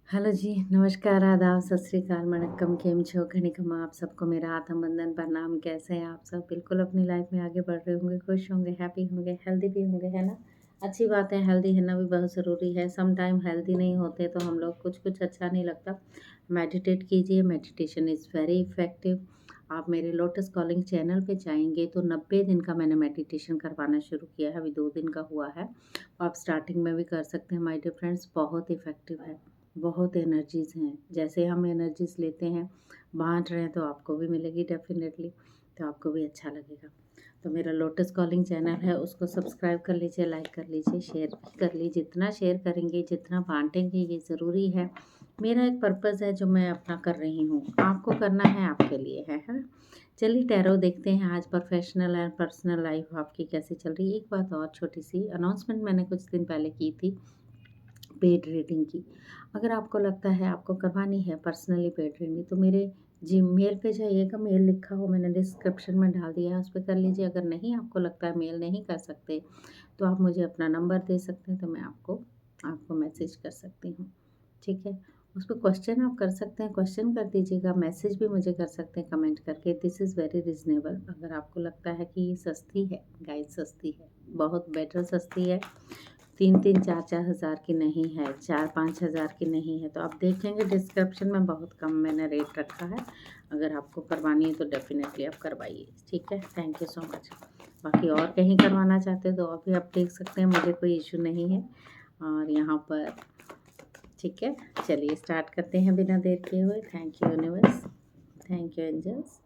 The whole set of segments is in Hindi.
हेलो जी, नमस्कार, आदाब, सत श्री अकाल, वणक्कम, केम छो, घणिकम्मा। आप सबको मेरा आत्म वंदन प्रणाम। कैसे हैं आप सब? बिल्कुल अपनी लाइफ में आगे बढ़ रहे होंगे, खुश होंगे, हैप्पी होंगे, हेल्दी भी होंगे, है ना? अच्छी बात है, हेल्दी रहना भी बहुत ज़रूरी है। सम टाइम हेल्दी नहीं होते तो हम लोग कुछ कुछ अच्छा नहीं लगता। मेडिटेट कीजिए, मेडिटेशन इज़ वेरी इफ़ेक्टिव। आप मेरे लोटस कॉलिंग चैनल पे जाएंगे तो 90 दिन का मैंने मेडिटेशन करवाना शुरू किया है, अभी 2 दिन का हुआ है। आप स्टार्टिंग में भी कर सकते हैं माय डियर फ्रेंड्स, बहुत इफ़ेक्टिव है। बहुत एनर्जीज़ हैं, जैसे हम एनर्जीज़ लेते हैं, बाँट रहे हैं तो आपको भी मिलेगी डेफ़िनेटली, तो आपको भी अच्छा लगेगा। तो मेरा लोटस कॉलिंग चैनल है, उसको सब्सक्राइब कर लीजिए, लाइक कर लीजिए, शेयर भी कर लीजिए। जितना शेयर करेंगे, जितना बाँटेंगे, ये ज़रूरी है। मेरा एक पर्पज़ है जो मैं अपना कर रही हूँ, आपको करना है, आपके लिए है। चलिए टैरो देखते हैं आज प्रोफ़ेशनल एंड पर्सनल लाइफ़ आपकी कैसे चल रही है। एक बात और छोटी-सी अनाउंसमेंट मैंने कुछ दिन पहले की थी पेड रीडिंग की। अगर आपको लगता है आपको करवानी है पर्सनली पेड रीडिंग तो मेरे जी मेल पे जाइएगा, मेल लिखा हो मैंने डिस्क्रिप्शन में डाल दिया है, उस पे कर लीजिए। अगर नहीं आपको लगता है मेल नहीं कर सकते तो आप मुझे अपना नंबर दे सकते हैं, तो मैं आपको आपको मैसेज कर सकती हूँ, ठीक है? उस पे क्वेश्चन आप कर सकते हैं, क्वेश्चन कर दीजिएगा, मैसेज भी मुझे कर सकते हैं कमेंट करके। This is very reasonable. अगर आपको लगता है कि ये सस्ती है, गाइड सस्ती है, बहुत बेटर सस्ती है, 3-3 4-4 हज़ार की नहीं है, 4-5 हज़ार की नहीं है, तो आप देखेंगे डिस्क्रिप्शन में बहुत कम मैंने रेट रखा है। अगर आपको करवानी है तो डेफ़िनेटली आप करवाइए, ठीक है? Thank you so much. बाकी और कहीं करवाना चाहते हो तो अभी आप देख सकते हैं, मुझे कोई इश्यू नहीं है। और यहाँ पर ठीक है, चलिए स्टार्ट करते हैं बिना देर किए हुए। Thank you universe, thank you angels,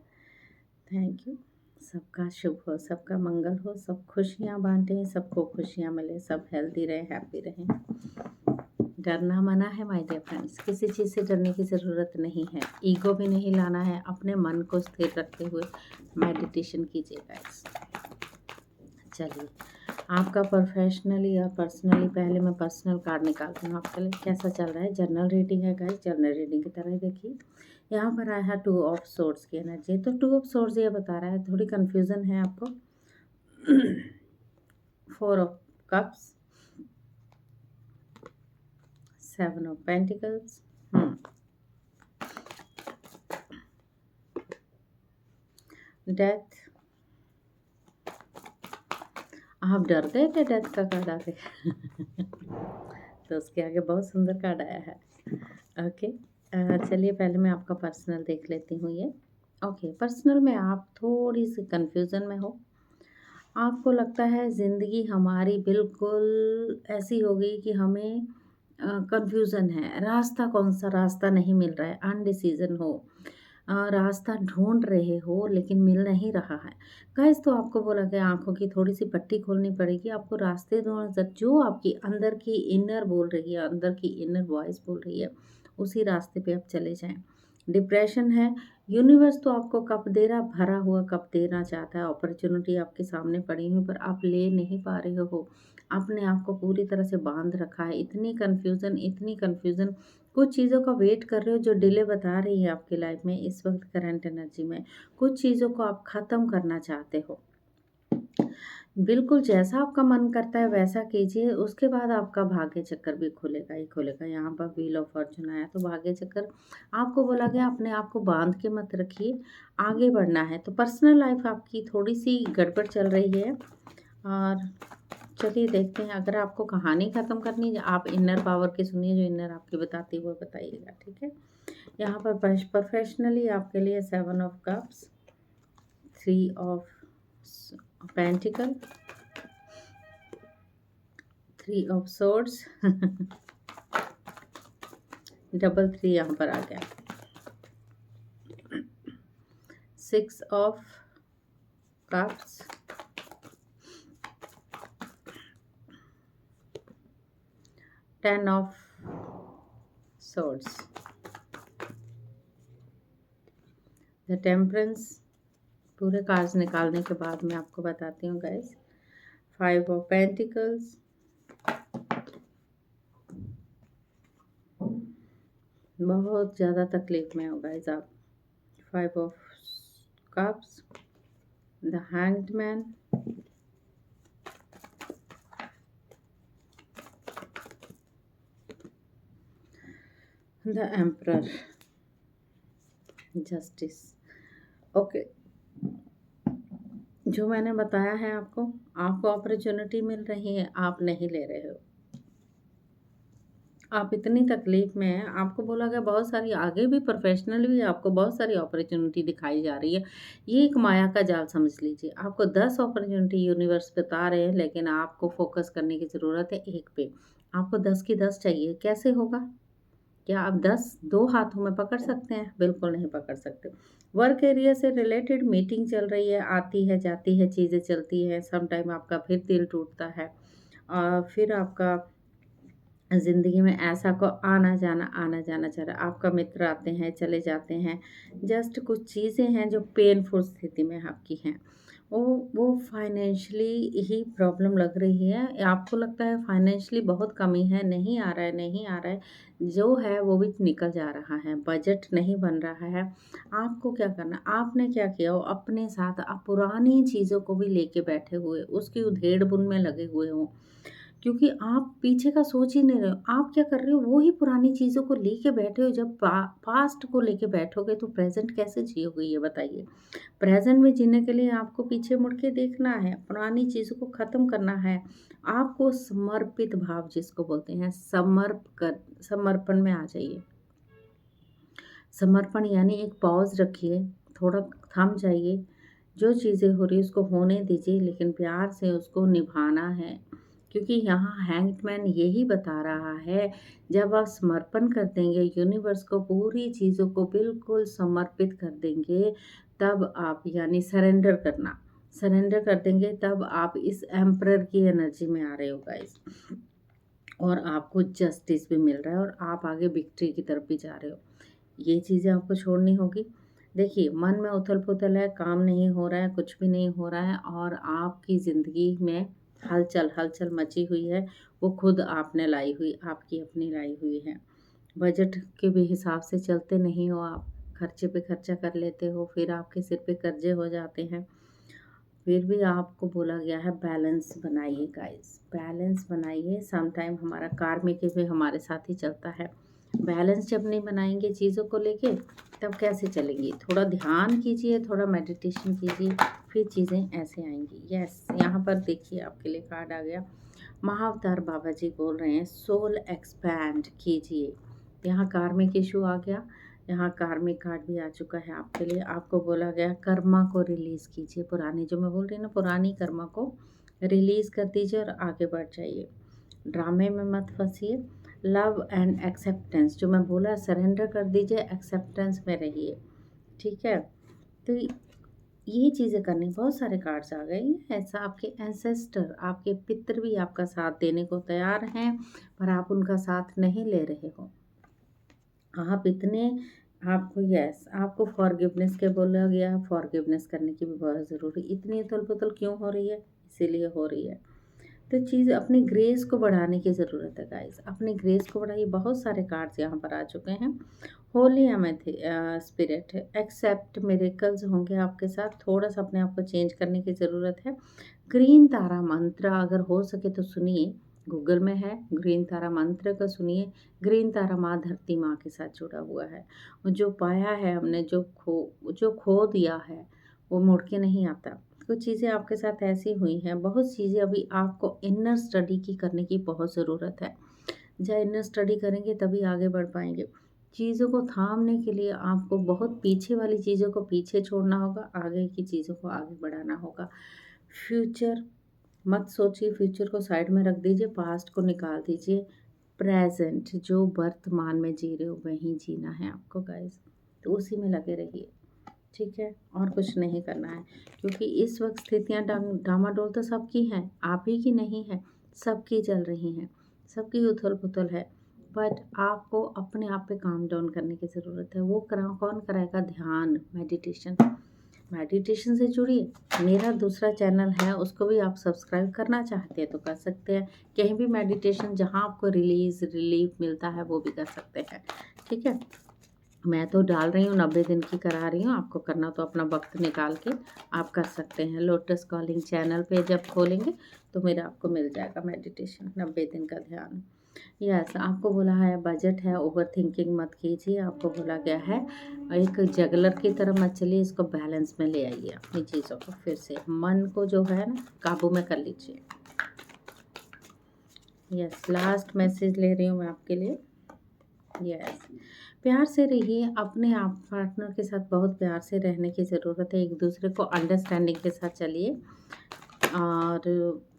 thank you. सबका शुभ हो, सबका मंगल हो, सब खुशियाँ बाँटें, सबको खुशियाँ मिले, सब हेल्दी रहें, हैप्पी रहें। डरना मना है माय डियर फ्रेंड्स, किसी चीज़ से डरने की ज़रूरत नहीं है। ईगो भी नहीं लाना है, अपने मन को स्थिर रखते हुए मेडिटेशन कीजिए गाइस। चलिए, आपका प्रोफेशनली और पर्सनली, पहले मैं पर्सनल कार्ड निकालती हूँ आपके लिए। कैसा चल रहा है? जनरल रीडिंग है गाइस, जनरल रीडिंग की तरह ही देखिए। यहाँ पर आया है 2 ऑफ सोर्ड्स की एनर्जी, तो 2 ऑफ सोर्ड्स ये बता रहा है थोड़ी कन्फ्यूज़न है आपको। 4 of cups, 7 of pentacles, death. आप डर गए थे डेथ का कार्ड आके? तो उसके आगे बहुत सुंदर कार्ड आया है। ओके, चलिए पहले मैं आपका पर्सनल देख लेती हूँ ये। ओके, पर्सनल में आप थोड़ी सी कंफ्यूजन में हो। आपको लगता है ज़िंदगी हमारी बिल्कुल ऐसी हो गई कि हमें कंफ्यूजन है, रास्ता कौन सा रास्ता नहीं मिल रहा है, अनडिसीजन हो, रास्ता ढूंढ रहे हो लेकिन मिल नहीं रहा है। गाइस, तो आपको बोला गया आंखों की थोड़ी सी पट्टी खोलनी पड़ेगी, आपको रास्ते ढूंढ, जो आपकी अंदर की इनर बोल रही है, अंदर की इनर वॉइस बोल रही है, उसी रास्ते पे आप चले जाएं। डिप्रेशन है, यूनिवर्स तो आपको कप दे रहा, भरा हुआ कप देना चाहता है, अपॉर्चुनिटी आपके सामने पड़ी हुई पर आप ले नहीं पा रहे हो। आपने आपको पूरी तरह से बांध रखा है, इतनी कन्फ्यूज़न, कुछ चीज़ों का वेट कर रहे हो जो डिले बता रही है आपकी लाइफ में इस वक्त करंट एनर्जी में। कुछ चीज़ों को आप ख़त्म करना चाहते हो। बिल्कुल, जैसा आपका मन करता है वैसा कीजिए, उसके बाद आपका भाग्य चक्कर भी खुलेगा ही खुलेगा। यहाँ पर व्हील ऑफ फॉर्च्यून आया तो भाग्य चक्कर, आपको बोला गया अपने आप को बाँध के मत रखिए, आगे बढ़ना है। तो पर्सनल लाइफ़ आपकी थोड़ी-सी गड़बड़ चल रही है। और चलिए देखते हैं, अगर आपको कहानी ख़त्म करनी है, आप इनर पावर की सुनिए, जो इनर आपकी बताती है वो बताइएगा, ठीक है? यहाँ पर प्रोफेशनली आपके लिए 7 of cups, 3 of pentacle, 3 of swords, double 3 यहाँ पर आ गया, 6 of cups, 10 of swords, the temperance. पूरे कार्ड्स निकालने के बाद मैं आपको बताती हूँ गाइस। 5 ऑफ पेंटिकल्स, बहुत ज़्यादा तकलीफ में हो गाइस आप। 5 of cups, the hanged man, the emperor, justice. Okay, जो मैंने बताया है आपको, आपको अपॉर्चुनिटी मिल रही है, आप नहीं ले रहे हो। आप इतनी तकलीफ में हैं, आपको बोला गया बहुत सारी, आगे भी प्रोफेशनल भी आपको बहुत सारी अपॉर्चुनिटी दिखाई जा रही है। ये एक माया का जाल समझ लीजिए। आपको 10 अपॉर्चुनिटी यूनिवर्स बता रहे हैं, लेकिन आपको फोकस करने की ज़रूरत है एक पे। आपको 10 की 10 चाहिए, कैसे होगा? क्या आप 10 2 हाथों में पकड़ सकते हैं? बिल्कुल नहीं पकड़ सकते। वर्क एरिया से रिलेटेड मीटिंग चल रही है, आती है, जाती है, चीज़ें चलती हैं, सम टाइम आपका फिर दिल टूटता है। फिर आपका ज़िंदगी में ऐसा को आना जाना चल रहा है। आपका मित्र आते हैं, चले जाते हैं। जस्ट कुछ चीज़ें हैं जो पेनफुल स्थिति में आपकी हैं। वो वो फाइनेंशियली ही प्रॉब्लम लग रही है। आपको लगता है फाइनेंशियली बहुत कमी है, नहीं आ रहा है, नहीं आ रहा है। जो है वो भी निकल जा रहा है, बजट नहीं बन रहा है। आपको क्या करना, आपने क्या किया हो अपने साथ, आप पुरानी चीज़ों को भी लेके बैठे हुए, उसकी उधेड़-बुन में लगे हुए हो। क्योंकि आप पीछे का सोच ही नहीं रहे हो। आप क्या कर रहे हो, वो ही पुरानी चीज़ों को लेके बैठे हो। जब पास्ट को लेके बैठोगे तो प्रेज़ेंट कैसे जियोगे, ये बताइए? प्रेज़ेंट में जीने के लिए आपको पीछे मुड़ के देखना है, पुरानी चीज़ों को ख़त्म करना है। आपको समर्पित भाव जिसको बोलते हैं, समर्पण में आ जाइए। समर्पण यानी एक पॉज़ रखिए, थोड़ा थम जाइए। जो चीज़ें हो रही हैं उसको होने दीजिए, लेकिन प्यार से उसको निभाना है। क्योंकि यहाँ हैंगमैन यही बता रहा है, जब आप समर्पण कर देंगे यूनिवर्स को, पूरी चीज़ों को बिल्कुल समर्पित कर देंगे, तब आप, यानी सरेंडर करना, सरेंडर कर देंगे, तब आप इस एम्परर की एनर्जी में आ रहे हो गाइस। और आपको जस्टिस भी मिल रहा है और आप आगे विक्ट्री की तरफ भी जा रहे हो। ये चीज़ें आपको छोड़नी होगी। देखिए, मन में उथल-पुथल है, काम नहीं हो रहा है, कुछ भी नहीं हो रहा है और आपकी ज़िंदगी में हलचल हलचल मची हुई है, वो खुद आपने लाई हुई, आपकी अपनी लाई हुई है। बजट के भी हिसाब से चलते नहीं हो आप, खर्चे पे खर्चा कर लेते हो, फिर आपके सिर पे कर्ज़े हो जाते हैं। फिर भी आपको बोला गया है बैलेंस बनाइए गाइस, बैलेंस बनाइए। सम टाइम हमारा कार्मिक भी हमारे साथ ही चलता है। बैलेंस जब नहीं बनाएंगे चीज़ों को लेके, तब कैसे चलेंगी? थोड़ा ध्यान कीजिए, थोड़ा मेडिटेशन कीजिए, फिर चीज़ें ऐसे आएंगी। यस, यहाँ पर देखिए आपके लिए कार्ड आ गया। महाअवतार बाबा जी बोल रहे हैं, सोल एक्सपैंड कीजिए। यहाँ कार्मिक इशू आ गया, यहाँ कार्मिक कार्ड भी आ चुका है आपके लिए। आपको बोला गया कर्मा को रिलीज़ कीजिए, पुरानी, जो मैं बोल रही हूँ ना, पुरानी कर्मा को रिलीज़ कर दीजिए और आगे बढ़ जाइए। ड्रामे में मत फंसिए। लव एंड एक्सेप्टेंस, जो मैं बोला, सरेंडर कर दीजिए, एक्सेप्टेंस में रहिए। ठीक है? तो ये चीज़ें करनी, बहुत सारे कार्ड्स आ गए हैं। ऐसा आपके एंसेस्टर, आपके पितृ भी आपका साथ देने को तैयार हैं, पर आप उनका साथ नहीं ले रहे हो। आप इतने, आपको, यस, आपको फॉरगिवनेस के बोला गया, फॉरगिवनेस करने की भी बहुत ज़रूरी। इतनी उथल-पुथल क्यों हो रही है? इसीलिए हो रही है। तो चीज़, अपनी ग्रेस को बढ़ाने की ज़रूरत है गाइस, अपनी ग्रेस को बढ़ाइए। बहुत सारे कार्ड्स यहाँ पर आ चुके हैं। होली स्पिरिट, एक्सेप्ट मिरेकल्स होंगे आपके साथ। थोड़ा सा अपने आप को चेंज करने की ज़रूरत है। ग्रीन तारा मंत्र अगर हो सके तो सुनिए, गूगल में है, ग्रीन तारा मंत्र का सुनिए। ग्रीन तारा माँ धरती माँ के साथ जुड़ा हुआ है। वो जो पाया है हमने, जो खो दिया है, वो मुड़ के नहीं आता। कुछ चीज़ें आपके साथ ऐसी हुई हैं, बहुत चीज़ें अभी आपको इनर स्टडी की करने की बहुत ज़रूरत है। जब इनर स्टडी करेंगे तभी आगे बढ़ पाएंगे। चीज़ों को थामने के लिए आपको बहुत पीछे वाली चीज़ों को पीछे छोड़ना होगा, आगे की चीज़ों को आगे बढ़ाना होगा। फ्यूचर मत सोचिए, फ्यूचर को साइड में रख दीजिए, पास्ट को निकाल दीजिए। प्रेजेंट, जो वर्तमान में जी रहे हो वहीं जीना है आपको गाइस, तो उसी में लगे रहिए। ठीक है? और कुछ नहीं करना है, क्योंकि इस वक्त स्थितियाँ डामाडोल तो सबकी हैं, आप ही की नहीं है, सबकी चल रही हैं, सबकी उथल-पुथल है। बट आपको अपने आप पे काम डाउन करने की ज़रूरत है। वो कौन कराएगा? ध्यान, मेडिटेशन। मेडिटेशन से जुड़िए। मेरा दूसरा चैनल है, उसको भी आप सब्सक्राइब करना चाहते हैं तो कर सकते हैं। कहीं भी मेडिटेशन जहाँ आपको रिलीफ मिलता है, वो भी कर सकते हैं। ठीक है? मैं तो डाल रही हूँ, 90 दिन की करा रही हूँ। आपको करना तो अपना वक्त निकाल के आप कर सकते हैं। लोटस कॉलिंग चैनल पे जब खोलेंगे तो मेरा आपको मिल जाएगा मेडिटेशन, 90 दिन का ध्यान। यस, आपको बोला है बजट है, ओवर थिंकिंग मत कीजिए। आपको बोला गया है एक जगलर की तरह मत चलिए, इसको बैलेंस में ले आइए अपनी चीज़ों को, फिर से मन को जो है ना काबू में कर लीजिए। यस, लास्ट मैसेज ले रही हूँ मैं आपके लिए। यस, प्यार से रहिए, अपने आप पार्टनर के साथ बहुत प्यार से रहने की ज़रूरत है, एक दूसरे को अंडरस्टैंडिंग के साथ चलिए। और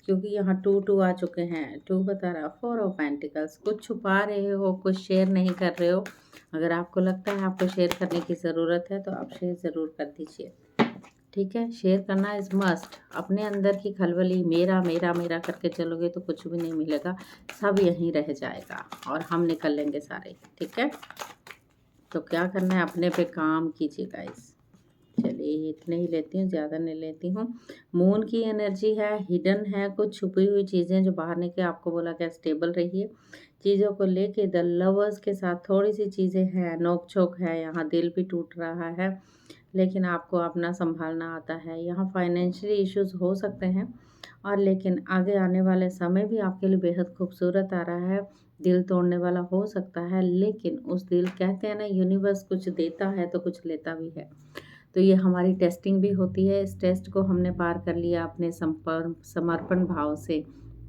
क्योंकि यहाँ 2 आ चुके हैं, 2 बता रहा है 4 ऑफ पेंटिकल्स, कुछ छुपा रहे हो, कुछ शेयर नहीं कर रहे हो। अगर आपको लगता है आपको शेयर करने की ज़रूरत है तो आप शेयर ज़रूर कर दीजिए, ठीक है? शेयर करना इज़ मस्ट। अपने अंदर की खलबली मेरा, मेरा, मेरा करके चलोगे तो कुछ भी नहीं मिलेगा, सब यहीं रह जाएगा और हम निकल लेंगे सारे, ठीक है? तो क्या करना है, अपने पे काम कीजिए गाइस। चलिए इतने ही लेती हूँ, ज़्यादा नहीं लेती हूँ। मून की एनर्जी है, हिडन है, कुछ छुपी हुई चीज़ें जो बाहर निकले। आपको बोला क्या, स्टेबल रहिए चीज़ों को लेके। द लवर्स के साथ थोड़ी सी चीज़ें हैं, नोक झोंक है, यहाँ दिल भी टूट रहा है, लेकिन आपको अपना संभालना आता है। यहाँ फाइनेंशियली इश्यूज हो सकते हैं, और लेकिन आगे आने वाले समय भी आपके लिए बेहद खूबसूरत आ रहा है। दिल तोड़ने वाला हो सकता है, लेकिन उस दिल, कहते हैं ना यूनिवर्स कुछ देता है तो कुछ लेता भी है। तो ये हमारी टेस्टिंग भी होती है, इस टेस्ट को हमने पार कर लिया अपने समर्पण भाव से,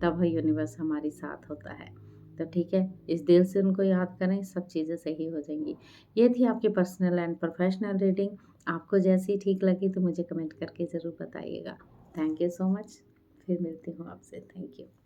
तब यूनिवर्स हमारी साथ होता है। तो ठीक है, इस दिल से उनको याद करें, सब चीज़ें सही हो जाएंगी। ये थी आपकी पर्सनल एंड प्रोफेशनल रीडिंग। आपको जैसी ठीक लगी तो मुझे कमेंट करके ज़रूर बताइएगा। Thank you so much. फिर मिलती हूँ आपसे। Thank you.